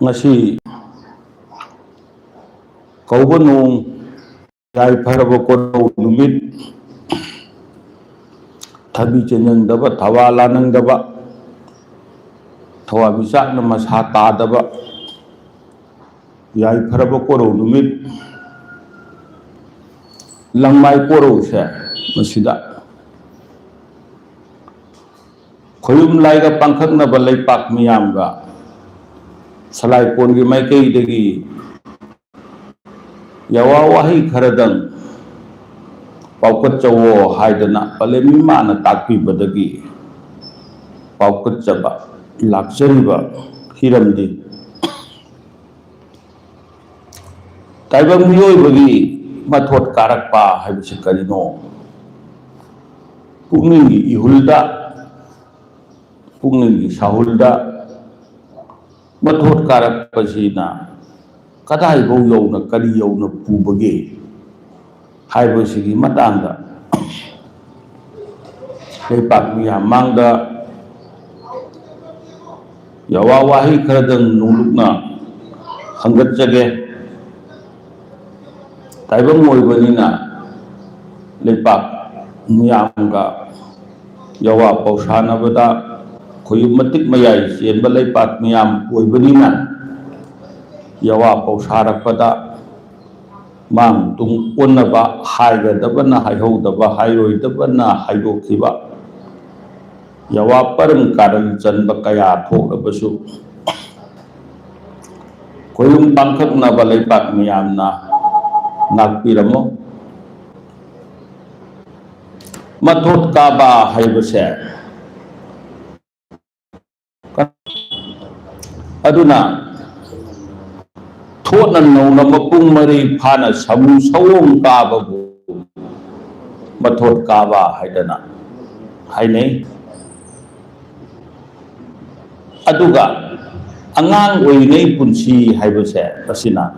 ngasi kauba nung yai pharaba kono numit thabi chenang daba thawala nang daba thawa bisa na masa ta daba yai pharaba kono numit langmai kono se masida khoyum lai ga pangkhak na balai pak miyam ga salai pon gi mai kai degi yawa wahi kharadang paukat chawo haidana palemi mana takpi badagi paukat chaba lakchariba hiramdi taibang miyoi bagi mathot karakpa haibisi karino pungningi ihulda pungningi sahulda mathot karakpa sina kadai bau yauna kari yauna pubage haibasigi matanda lepak miyam mangda yawa wahi karadang nulukna hanggat jage taibang moibanina lepak miyam ga yawa pausana bada khoyum matik mayai sienba lepak miyam oibanina yawa pausarakpada mang tung unnaba haigadabana haihodaba hairoidabana haidokhiba yawa param karal chanba kaya thokabasu khoyum pangkhaknaba leipak miyamna nakpiramo mathot kaba haibase aduna thotna nongna mapung mari phana samu sawong kababu mathot kaba haidana hainei aduga angang oinei punsi haibase asina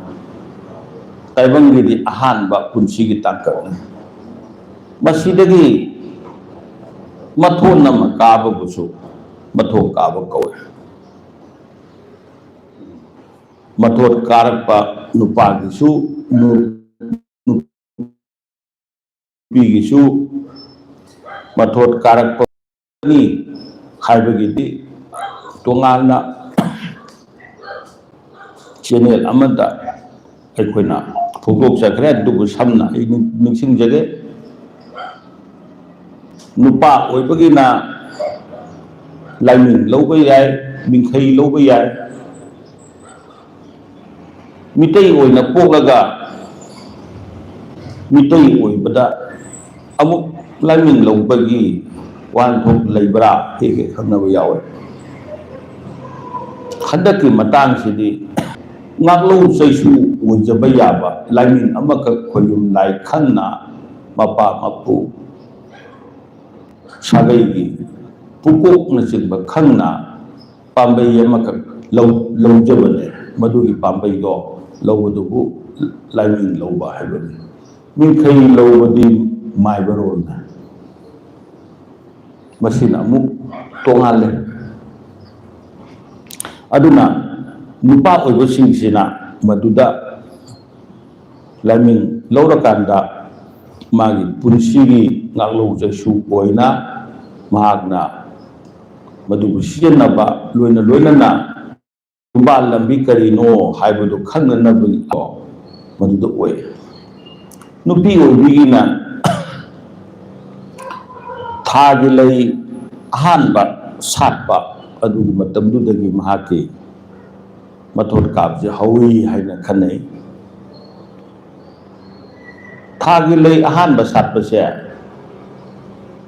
taibangidi ahanba punsi gi tangkak masidagi mathot nam kababusu mathot kaba kawe mathot karakpa nupa gisu nupi gisu mathot karakpa ni haibagidi tongalna channel amada aikoina phugok sakre dubu samna ningsing jage nupa oibagina laimin loba yai mingkhai loba yai mitai oina polaga mitai oibada amuk lamin lobagi wan thok leibra hege khanaba yawe hadaki matang sidi ngaklo saisu wajaba yaba lamin amaka khoyum lai khanna mapa mapu sagai gi pukok na singba khanna pambai amaka lojabane madugi pambai do lawdubu lamin lawba haibani min khay lawbadi maibarona masina mu tongale aduna nupa oibo singsina maduda lamin lawrakanda magi punsigi ngaklo jasu oina mahagna madubu siyanaba loina na ba lambi karino haibudu khanganabul ko madudu oy nupi oibigina thagi lei ahanba satba adu matamdudagi mahaki mathot kapje hawi haina khanai thagi lei ahanba satba se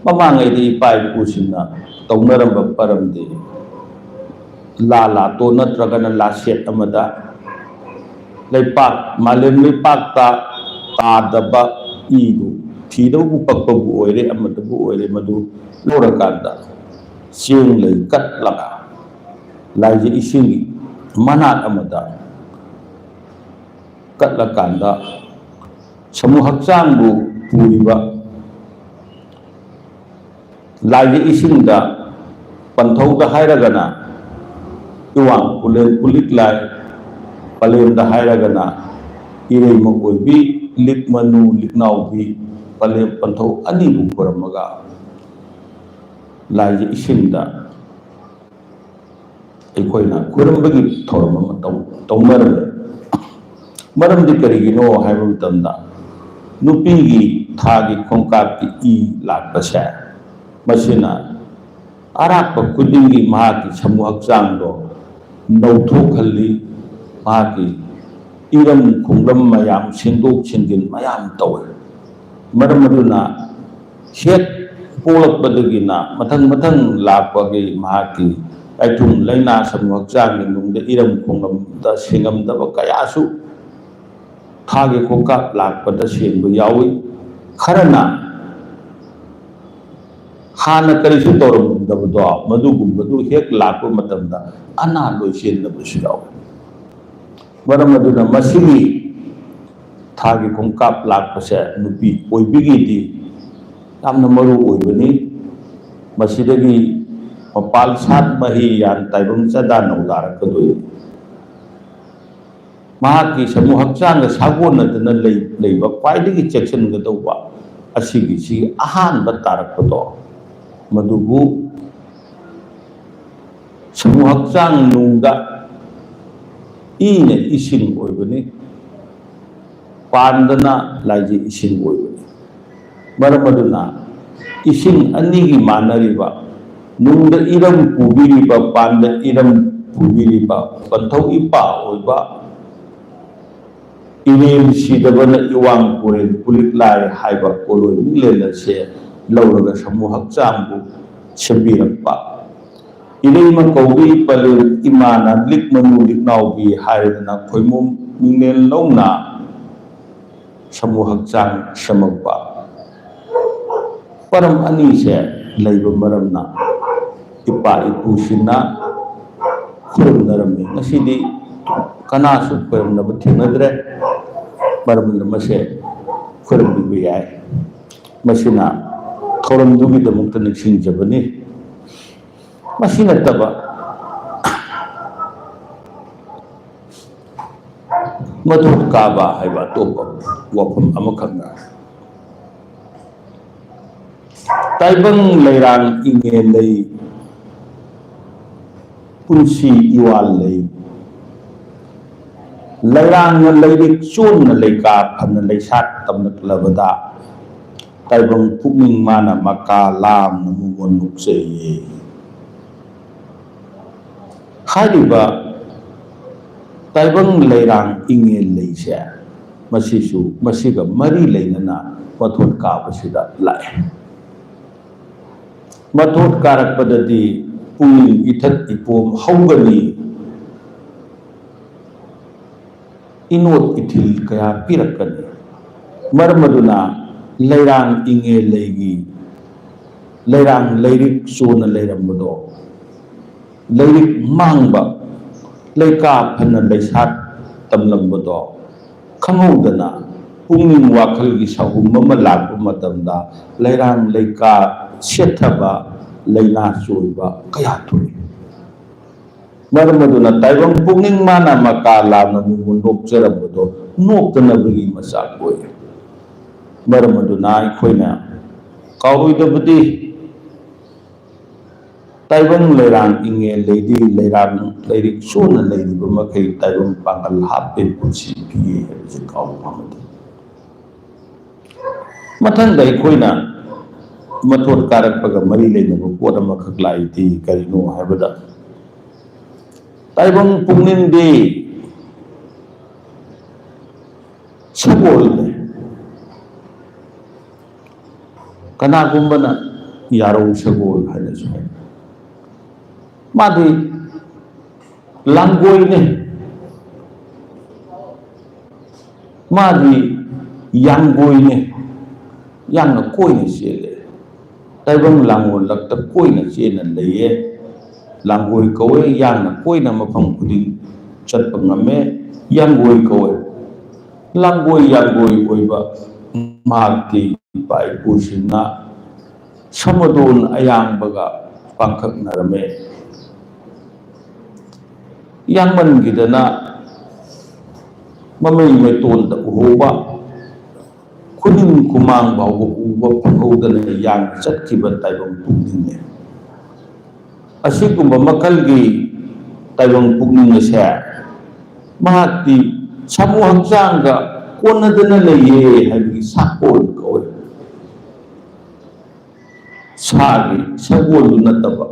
mamangai di pai kusina taunaramba paramde lala to natragana la set amada leipak malem leipak ta tadaba idu thido bu pakbu oire amada bu oire madu lorakanda sing lei kat laga laji isingi manat amada kat lakanda samu hakchang bu puriba laji isingda panthauda hairagana iwang pulen pulik lai पलेम हायरगना इरेम ओइबी लिक मनु लिकनाउबी पलेम पंथौ अनिबु खुरमगा लाइजे इसिंदा अखोइना खुरमबगी थौरम अमा तौनरमे मरमदि करिगिनो हाइबा मतमदा नुपीगी थागी खोंकापकी ई लाकपसे मसिना अराप खुदिंगी महाकी समूह हक्चांगदो नौथोखल्ली महाकी Iram खुंगलम मयाम सिंदोक Syngene मयाम तौवे मरम अदुना हेक पोलकपदगिना मथंग मथंग लाकपगी महाकी ऐथुम लैना समूह हक्चांगनि नुंगदे इरम खुंगलमदा सिंगमदब कयासु थागे खोंकाप लाकपदा सेंबु यावी खरना हाना करिसु तौरमदबदो मदुगुंबदु हेक लाकपा मतमदा अना लोइसेनबसु यावी मरम अदुना मसिगी थागी खोंकाप लाकपसे नुपी ओइबिगिदी यामना मरु ओइबनी मसिदगी मपाल सात मही यान ताइबम चदा नौदारकदोइ महाकी समूह हक्चांग सागोनदना लैबा क्वाइदगी चेक्सनगदौबा असिगी सी अहानबा तारकदो मदुबु समूह हक्चांग नुंगा इने इसिंग ओइबनी पांदना लाइजे इसिंग ओइबनी मरम अदुना इसिंग अनिगी मानरिबा नुंगदा इरम पुबिरिबा पांदा इरम पुबिरिबा पंथौ इपा ओइबा इनेम सिदबना इवांग पुरेन पुलिकलाय हाइबा कोलोय मिलेलसे लौरगा समूह हक्चांगबु सेंबिरक्पा इनेम कौबी पलेम इमाना लिक मनु लिकनाउबी हायरना खोइमुम मिनेल लौना समूह हक्चांग समक्पा परम अनी से लैब मरमना इपा इपुसिना खुरमनरमे ngasidi kanasu खुरमनब थेंगद्रे मरमना मसे खुरमबिबु याय मसिना थौरमदुगिदमुक्ता निसिंजबनी मसिना तबा मधुर काबा हाइबा तोप वफम अमखंगा ताइबंग लैरांग इंगे लई पुंसी इवाल लई लैरांग लैरिक चोन लैका फन लैसात तमनकलबदा ताइबंग पुकनिंग माना मका लाम नमुगोन नुक्सेये हारिबा ताइबंग लैरांग इंगे लैसे मसिसु मसिगा मरी लैनना मथोट काबसिदा लाए मथोट कारकपददी पुंग इथत इपोम हौगनी इनोत इथिल कया पिरकनी मरमदुना लैरांग इंगे लैगी लैरांग लैरिक सोन लैरमबदो लैरिक मांगबा लैका फन लैसात तमलंबदो खंगौदना पुंग वाखलगी सहुम अमा लाकपा मतमदा लैरांग लैका सेथबा लैना चोइबा कया थोई मरमदुना ताइबंग पुंगिंग माना मका लामना नुगु नोकजरबदो नोकतनबगी मचाक ओइ मरमदुना अखोइना काउरोइदबदी ताइबंग लैरांग इंगे लैदी लैरांग लैरिक सोना लैरिबा मखै ताइबंग पांगल हापे पुछि पिए हबजे काउमदि मथंग अखोइना मथोट कारकपगा मरी लेनबा पोट अमखक लाइदि करिनो हाइबदा ताइबंग पुंगनिंगदि सगोल ने कनागुंबना यारो सगोल हाइनसु मादि लांगोय ने मादि यांगोय ने यांग कोय ने सेले ताइबंग लांगोन लक्ता कोई न चेन लैये लांगोय कौवे यांग कोई न मफम खुदिंग चटप ngame यांगोय कौवे लांगोय यांगोय ओइबा मागती पाइ पुसिना समदोन अयांगबगा पांखकनरमे यांगमनगिदना ममई मैतोन उहोबा खुनिंग कुमांग बाउबा उबा फंगौदना यांग चटखिबा ताइबंग पुकनिंग असिगुम्बा मखलगी ताइबंग पुकनिंग से महाती सामू हक्चांगा कोनदना लइये हाइबगी साकोल कौवे सागी सगोल नतबा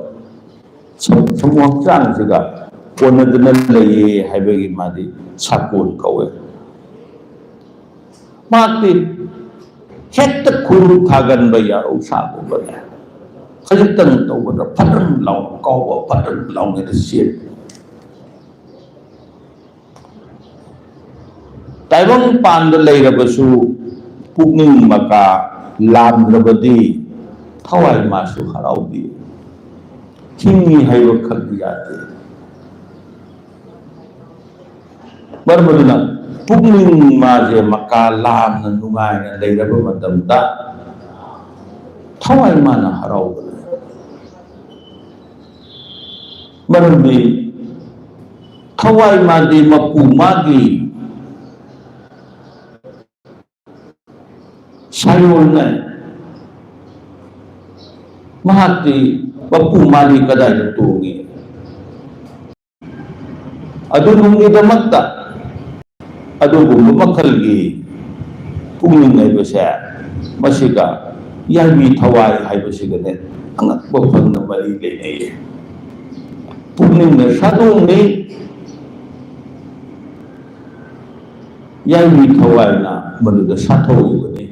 सामू हक्चांग सिगा कोनदना लइये हाइबगी मादी साकोल कौवे महाती हेक्ट खुरु थागनबा यारो सागोबने खजितंग तौबदा फटन लाउ कौवा फटन लाउ ने सिए ताइबंग पांद लेरबसु पुकनिंग मका लामद्रबदी थवाई मासु हराउदी हिंगी हाइब खलदी याते बरबदना पुकनिंग माजे मका लामना नुगायना लेरब मतमदा थवाई माना हराउबने बरबदी थवाई मादी मपु मागी सायोलने महाती बपू माली कदाई तोंगे अदुगुंगी दमक्ता अदुगुंग मखलगी पुंगिंग हाइबसे मसिगा याबी थवाई हाइबसिगने अंगक्बा फंगना मरी लेनेये पुंगिंग ने सादुंगी याबी थवाई ना मनुदा साथौबने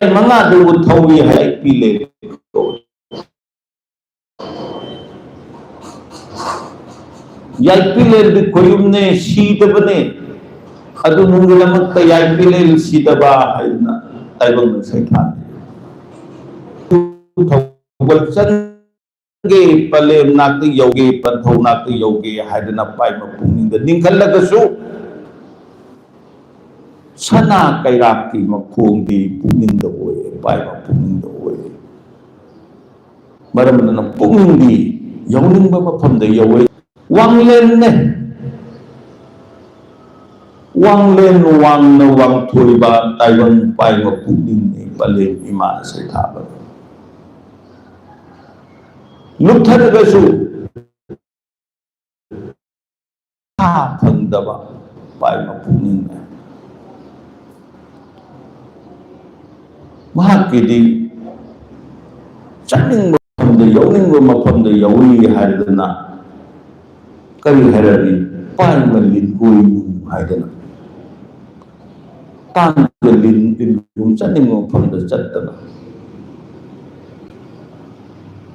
मंगा दो थौवी है पीले याई पीले कोयुमने सीदबने अदु नुंगिलमक्ता याई पीले सीदबा हाइना ताइबंग सैथान थौबल चंगे पले नाक्ति योगे पंथौ नाक्ति योगे हाइदना पाइ मपुंगिंग निंखलगसु सना कैराकी मखोंगी पुनिंग होए पाइबा पुनिंग होए मरमदना पुनिंगी यौनिंग मफमद यौए वांगलेन ने वांगलेन वांगन वांगथोइबा ताइबंग पाइबा पुनिंग ने पले इमान से थाबा लुथरगसु था फंगदबा पाइबा पुनिंग ने महाकीदी चनिंग मफमद यौनिंग मफमद यौई हाइदना करी हररी पाइम लिन कोई हाइदना तान लिन लिन चनिंग मफमद चत्तना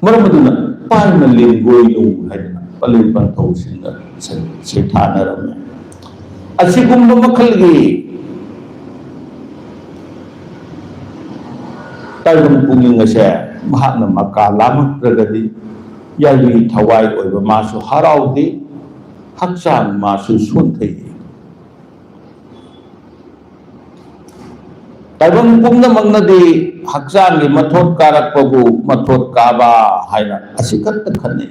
मरमदुना पाइम लिन कोई हाइदना पले पंथौ सिंगा से थानरमे असिगुम्ब मखलगी ताइबंग पुंगिंग से महात्मा मका लामक्रगदी याई थवाई ओइबा मासु हराउदी हक्चांग मासु सुनथै ताइबंग पुंगना मंगनदी हक्चांग की मथोट कारकपबु मथोट काबा हाइना असिकत खन्नै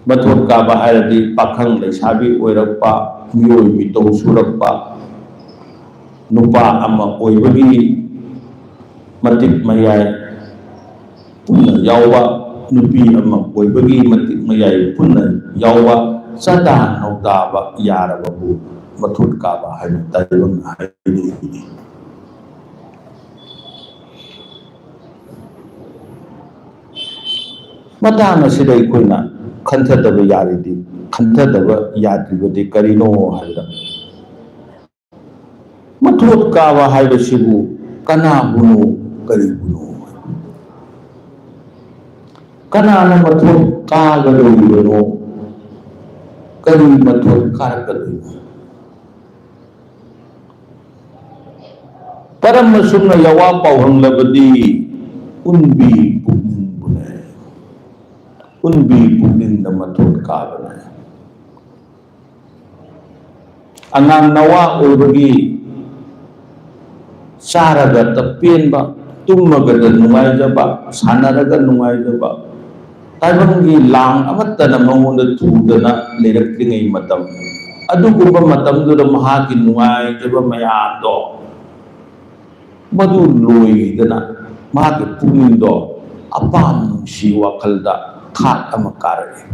मथोट काबा हाइरदी पाखंग लेसाबी ओइरक्पा मियोय मितौ सुरक्पा नुपा अमा ओइबगी मतिक मयाय पुन्ना यावा नुपी अमा ओइबगी मतिक मयाय पुन्ना यावा सदा नौदाबा यारबबु मथुट काबा हाइ ताइबंग हाइनी मतांग असिदा इखोइना खंथदबा यारिदि खंथदबा याद्रिबदि करिनो हाइदा मथुट काबा हाइबसिबु कनाबुनु करीबुनु कनाना मथुट कागदोइबनो करी मथुट कारकदोइबनो परम सुमना यवा पावहंगलबदी उनबी पुनिंग बुने उनबी पुनिंग मथुट काबने अंगांग नवा ओइबगी चारगा तपेनबा तुमगद नुंगाइजबा सानरगा नुंगाइजबा ताइबंगी लांग अमत्तन मंगोंद थूदना लेरक्त्रिंगै मतम अदुगुंबा मतमदुदा महाकी नुंगाइजबा मयामदो मधु लोइदना महाकी पुनिंदो अपाम नुंसी वाखलदा खाट अमा कारगे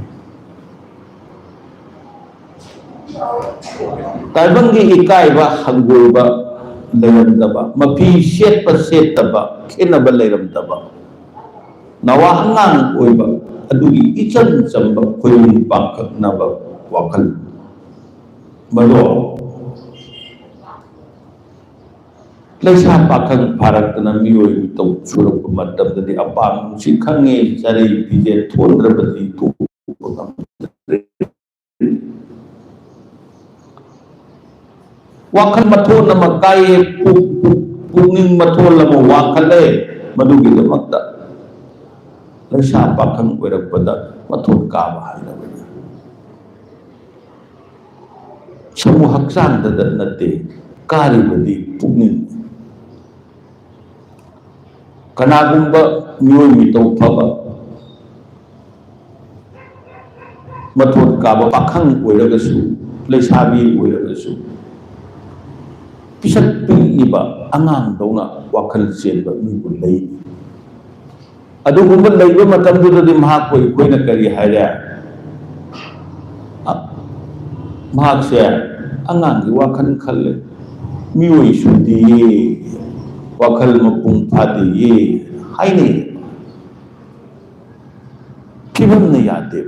ताइबंगी इकाइबा हंगोइबा लेरमदबा मफी सेटपा सेटतबा खेनबा लेरमदबा नवा अंगांग ओइबा अदुगी इचम चंबा खोयुम पाखनबा वाखल मदो लेसा पाखंग फारक्तना मियोइ तौ सुरप मतमददि अपाम नुंसी खंगे जरै पिजे थोंद्रबदि तु वाखल मथोन नम काये पुनिंग मथोन लम वाखले मदुगी दमक्ता लेसा पाखंग ओइरकपदा मथोन काबा हाइनबनि समूह हक्सांगददा नते कारिबदि पुनिंग कनागुंबा मियोइ मितौ फबा मथोन काबा पाखंग ओइरगसु लेसाबी ओइरगसु पिसक पिइबा अंगांग दौना वाखल चेनबा मिबु लई अदुगुंबा लईबा मतमदुददि महाकोइ कोइना करी हायरे महाकसे अंगांगी वाखल खल्ले मियोइ सुदिये वाखल मपुंग फादिये हाइने किबम न यादे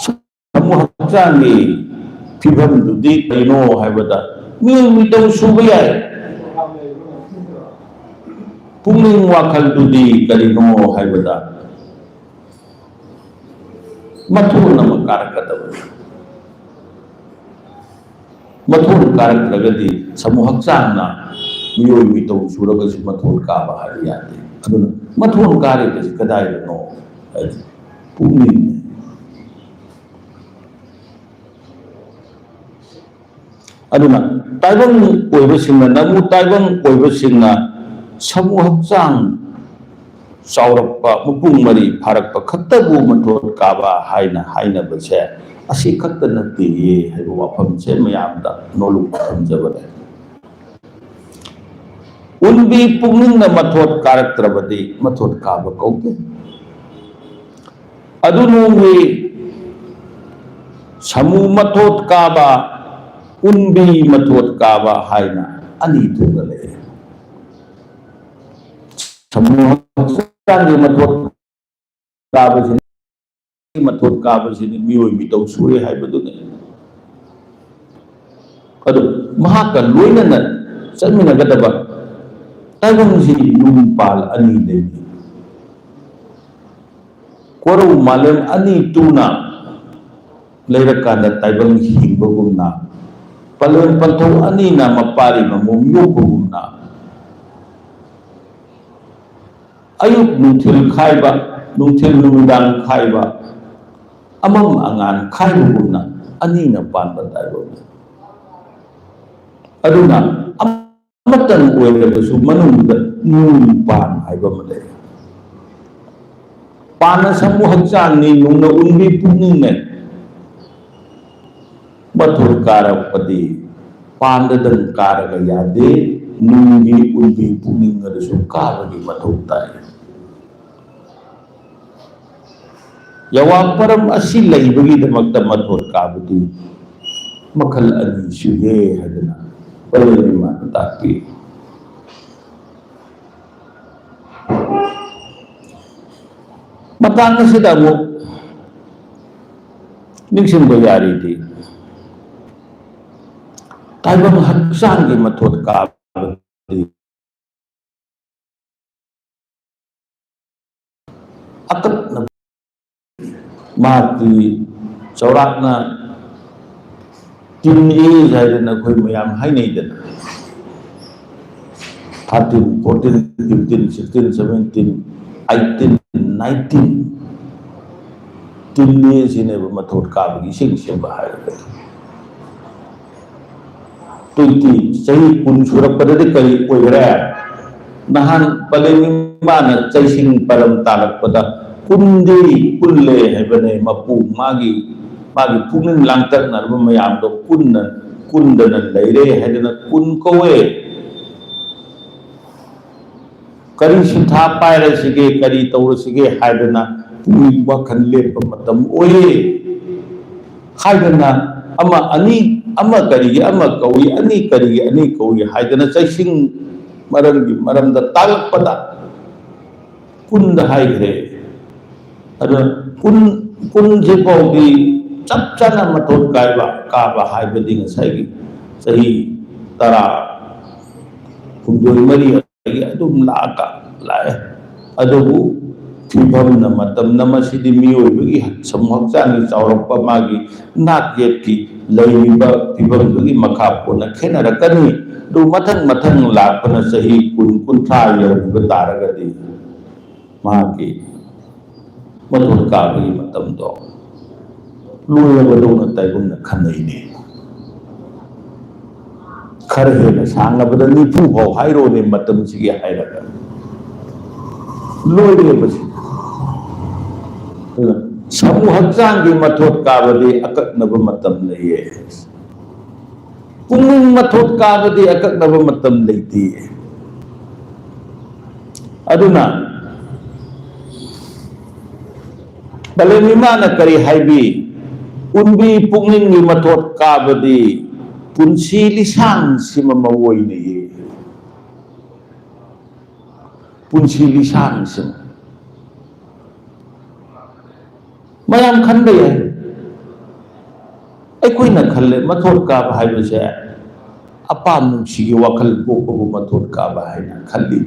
समूह हक्सांगी फिभम दुदी कइनो हाइबदा मियोइ मितौ सुबा याय पुंगिंग वाखल दुदी करिनो हाइबदा मथोन नम कारकदब मथोन कारकलगदि समूह हक्सांगना मियोइ मितौ सुरगसु मथोन काबा हाइ यादे अदुना मथोन कारिबसि कदाइदनो पुंगिंग अदुना ताइबंग ओइबसिंगना नमु ताइबंग ओइबसिंगना समूह हक्सांग चाउरप्पा मुपुंग मरी फारक्पा खत्तबु मथोन काबा हाइनबसे असी खत्त नत्ते ये हाइबा वाफमसे मयामदा नोलुक थमजबले उनबी पुंगिंगना मथोन कारक्त्रबदि मथोन काबा कौते अदुनुंगी समूह मथोन काबा उनबी मथोन काबा हाइना अनि थुगले समूह हक्सांगी मथोन काबसिनि मियोइ मितौ सुरे हाइबदुने अदु महाका लोइनना चन्मिनगदबा ताइबंगसि नुंपाल अनि लेनि कोरौ मालेम अनि तुना लेरकांदा ताइबंग हिंबगुमना पलेम पंथौ अनि ना मपारी ममोम योगुमना अयुक नुंथिल खाइबा नुंथिल नुमिदांग खाइबा अमम अंगान खाइबगुमना अनि ना पानबा ताइबंग अदुना अमतन ओइरगसु मनुंगदा नुंपान हाइबा मले पाना समूह हक्सांगनि नुंगना उनबी पुंगिंगने मथोन कारकपदि पांडदन कारग यादे नुंगी उनबी पुंगिंगदसु काबगी मथौ ताय यवापरम असि लैबगी दमक्ता मथोन काबदि मखल अनि सुये हदना पलनि मान ताकि मतंग सिदा मु निंगसिंबा यारिदि ताइबंग हक्सांगी मथोन काबदि अकत्न माती चौराकना टीन एज हाइदना खोइ मयाम हाइनैदना 13 14 15 16 17 18 19 टीन एज हिनेबा मथोन काबगी सिंग सेंबा हाइरगदि 20 सही कुन सुरपददि कई ओइरे नहान पलेनि माना चैसिंग परम तालकपदा कुंदी कुल्ले हैबने मपू मागी मागी पुंगिंग लांगतकनरब मयामदो कुन्न कुंदन लैरे हैदना कुन कोवे करी सिंथा पायरसिगे करी तौरसिगे हैदना पुंगी वखन लेप मतम ओये हैदना अमा अनि अमा करी अमा कौई अनि करी अनि कौई हैदना चैसिंग मरंगी मरंदा तालकपदा कुंद हाइग्रे अदो कुन जे पौगी चप चना मथोट कायबा काबा हाइबदी ngसाई सही तरा कुंदोई मरी अदुम लाका लाए अदुबु फिभम न मतम नमसिदि मियोइबगी समहक्चानी चावरप्पा मागी नाकेटकी लैबा फिभमदुगी मखा पोना खेनरकनी दु मथंग मथंग लापना सही कुन कुंथा यौब तारगदी मागी मथोट काबगी मतम दो लोयबदौना ताइगुमना खनैने खर हेना सांगबदा निफु भाव हाइरोने मतम सिगे हाइरगा लोयरे बसी समूह हक्चांगी मथोट काबदी अककनब मतम लैये पुंगिंग मथोट काबदी अककनब मतम लैती अदुना बले मिमाना करी हाइबी उनबी पुंगिंग मथोट काबदी पुंसी लिसांग सिमा मवोइने ये पुंसी लिसांग सिमा मयाम खनबे है अखोइना खल्ले मथोट काब हाइबसे अपाम नुंसीगी वखल पोकबु मथोट काब हाइना खल्ली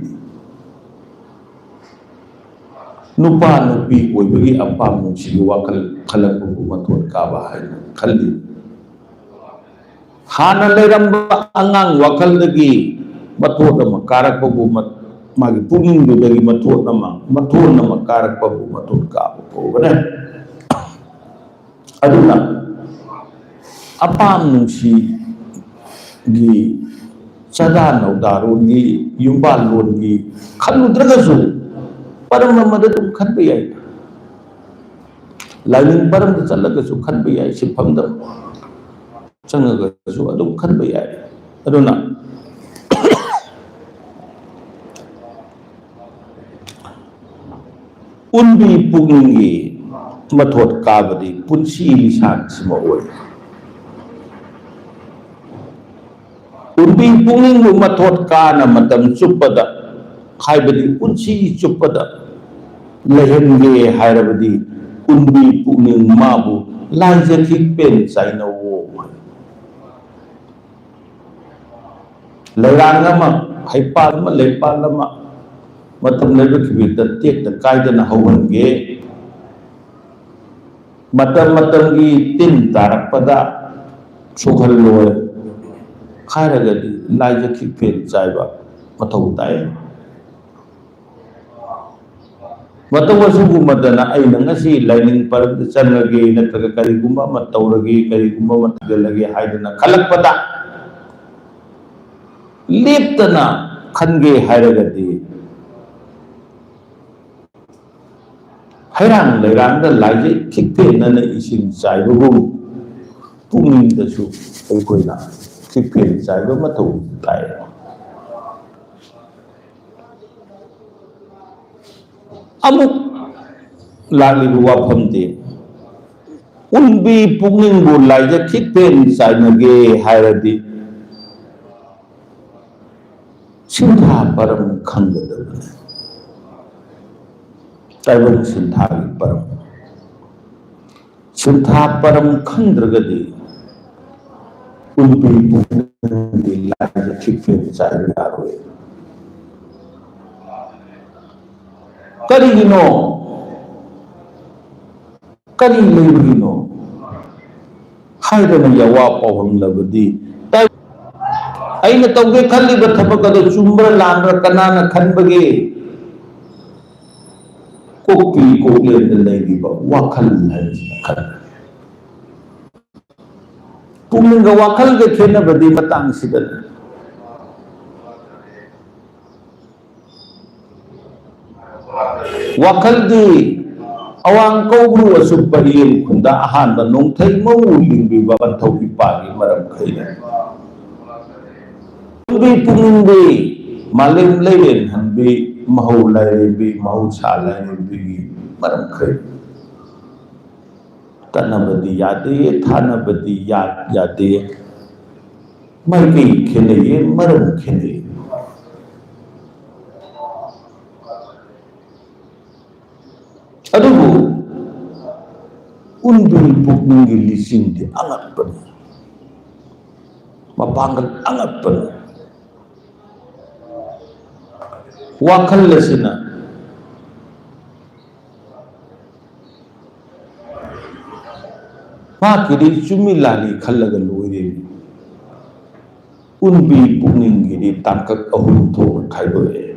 नुपा नुपी ओइबगी अपाम नुंसीगी वखल खलकबु मथोट काब हाइना खल्ली हाना लेरंबा अंगांग वखलदगी मथोट अमा कारकबु मागी पुंगिंगदगी मथोट अमा कारकबु मथोट काब पोगने अदुना अपाम नुंसी गी चदा नौदारोगी युंबा लोनगी खलुद्रगसु परम मदद तुम खनबे याय लाइनिंग परम चलगसु खनबे याय सिफमद चंगगसु अदुम खनबे याय अदुना उनबी पुंगिंगी मथोट काबदी पुंसी लिसान सिमा ओय उनबी पुंगिंग मथोट काना मतम चुपदा हाइबदी पुंसी चुपदा लहनगे हाइरबदी उनबी पुंगिंग माबु लाइजखि पेन चाइनवो लैरांगमा हाइपालमा लेपालमा मतम लेबखि टेक कायदना हौहनगे मतम मतमगी तिन तारकपदा सुखल्लोय खायरगदी लाइजखि पेन चाइबा मथौ ताय मतवसुगु मदना अइना ngasi लाइनिंग पर चंगगे नत्रग करिगुंबा मतौरगे करिगुंबा मतगलगे हाइदना खलकपदा लेप्तना खनगे हायरगदी हैरांग लैरांग लाइजे खिकपेनन इसिंग चाइबगुम पुंगिंगदसु अइखोइना खिकपेन चाइबा मथौ ताय अमुक लालिबु वाफमदे उनबी पुंगिंगबु लाइजे खिकपेन चाइनगे हायरदी सिंथा परम खंगदबने ताइबन सिंथा परम सिंथा परम खंद्रगदी उनबी पुंगिंगबु लाइजे खिकपेन चाइनगे करिगिनो करी लेबगिनो हाइदना यवा पावहंगलबदी अइना तौगे खल्लिबा थबक अदो चुम्ब्रा लांब्रा कनाना खनबगे कोकी कोगलेंद लैबिबा वाखल हाइसिना खन पुंगिंगा वाखलगे खेनबदी Matang सिदन wakaldi awang kobru asub pariem kunda ahan ba nong thai mau lingbi ba ban thau ipagi maram khaina bi pungbi malim lein hanbi mahau lai bi mahau sa lai bi maram khai tanabadi yade thanabadi yade mai ki khene maram khene adubu unbi pukningi lising di angat pen mapangal angat pen wakal lesina makiri cumilali khalaga loire unbi pukningi di tangkak ahun thong khaiboe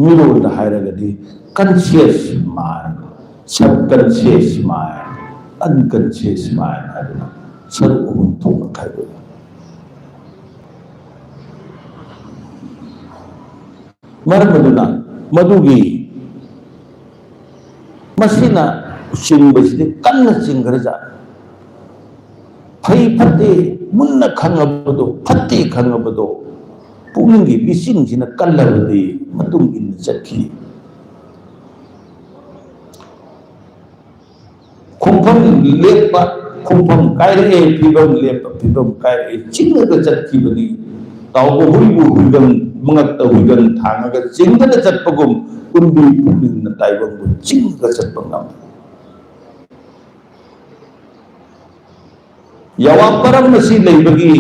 Miro da hairagadi conscious mind, subconscious mind, unconscious mind aduna saru untung khaibo marmaduna madugi masina singbasidi kanna singgraja phai phatte munna khangabado phatte khangabado punggi bising sina kallardi matung in sakhi khumpham lepa khumpham kaire pibam lepa pibam kaire chingga ga sakhi bani tawbo huibu huigan mangakta huigan thanga ga chingga ga satpagum unbi pungin na taibam bu chingga satpangam yawa param masi leibagi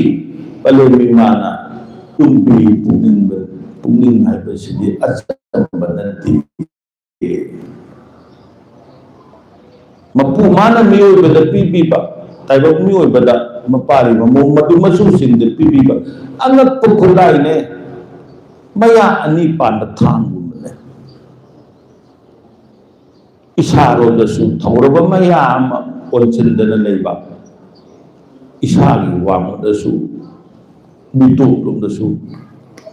palemi mana unbi pungin hai basidi asambananti mapu mana mioi bada pibiba taibak mioi bada mapari mamu madu masusin de pibiba angat pukulai ne maya ani panda thangu ne isaro da su thawraba maya ama onchindana leiba isagi wang da su bitu lum da su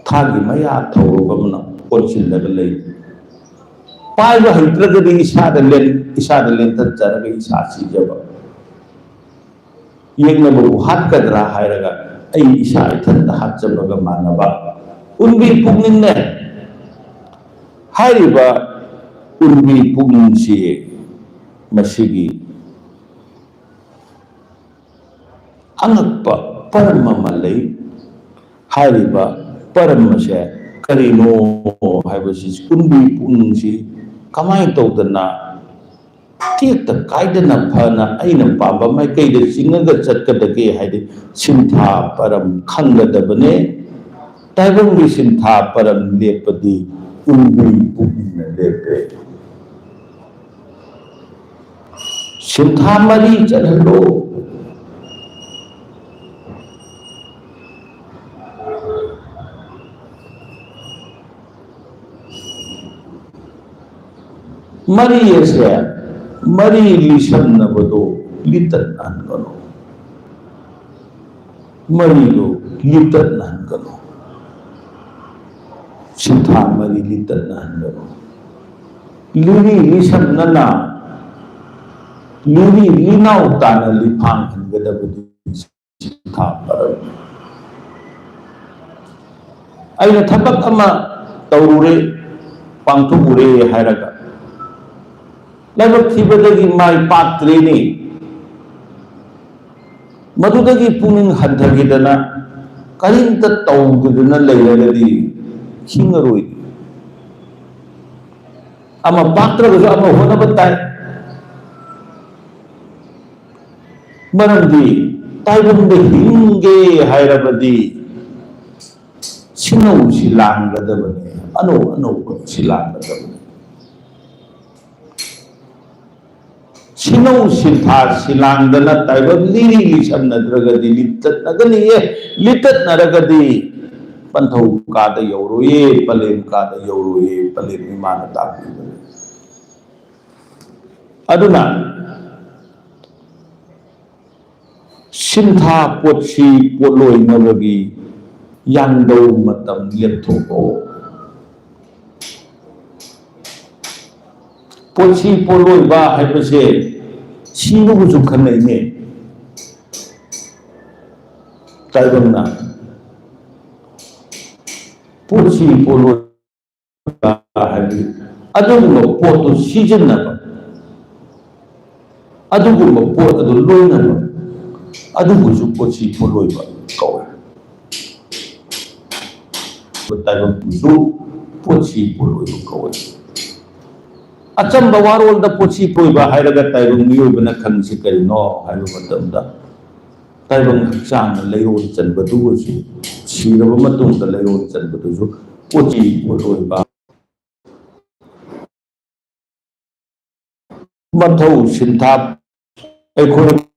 thagi maya thawraba mana onchindana lei pai ba hitragadi isada len ta jaraga isasi jaba yengna bu hat kadra hairaga ai isa ithan da hat jabaga manaba unbi pungin ne hairiba unbi pungin si masigi angakpa parma malai hairiba parma se karino haibasi unbi pungin si kamai tawdana tikta kaidana phana aina pamba mai kaida singaga chatkadage haide sintha param khangadabane taibam bi sintha param lepadi unbi pugna lepe sintha mari chanalo mari ese mari lisam na bado litat nan kano mari do litat nan kano sintha mari litat nan kano liri lisam na liri linau tana lipang hangada bado sintha param aina thabak ama taurure pangthukure hairaga laibak thibadagi mai patreni madudagi puning hadhagidana karinta tawdudana leiragadi hingaroi ama patra gusa ama honabatai maramdi taibamde hinge hairabadi sinau silangadabane ano silangadabane sinau sintha silangdana taibam liri lisam nadragadi litat nagani litat naragadi panthau kada yauroye palem kada yauroye palem imana takbi aduna sintha potsi poloi nabagi yangdau matam lepthoko पोची पोलोइबा हाइबसे सिनुबुजु खनैने ताइबंगना पोची पोलोइबा हाइबि अदुगुम्बा पोतु सिजन्नबा अदुगुम्बा पोत अदु लोइनबा अदुबुजु पोची पोलोइबा कौवे ताइबंगबुजु पोची पोलोइबा कौवे अचंबा वारोलदा पोची पोइबा हाइरगा ताइबंग मियोइबना खंगसि करिनो हाइबा मतमदा ताइबंग हक्चांग लैरोन चनबदुबुजु सिरबा मतुंगदा लैरोन चनबदुजु पोची पोलोइबा मथौ सिंथाप एखोय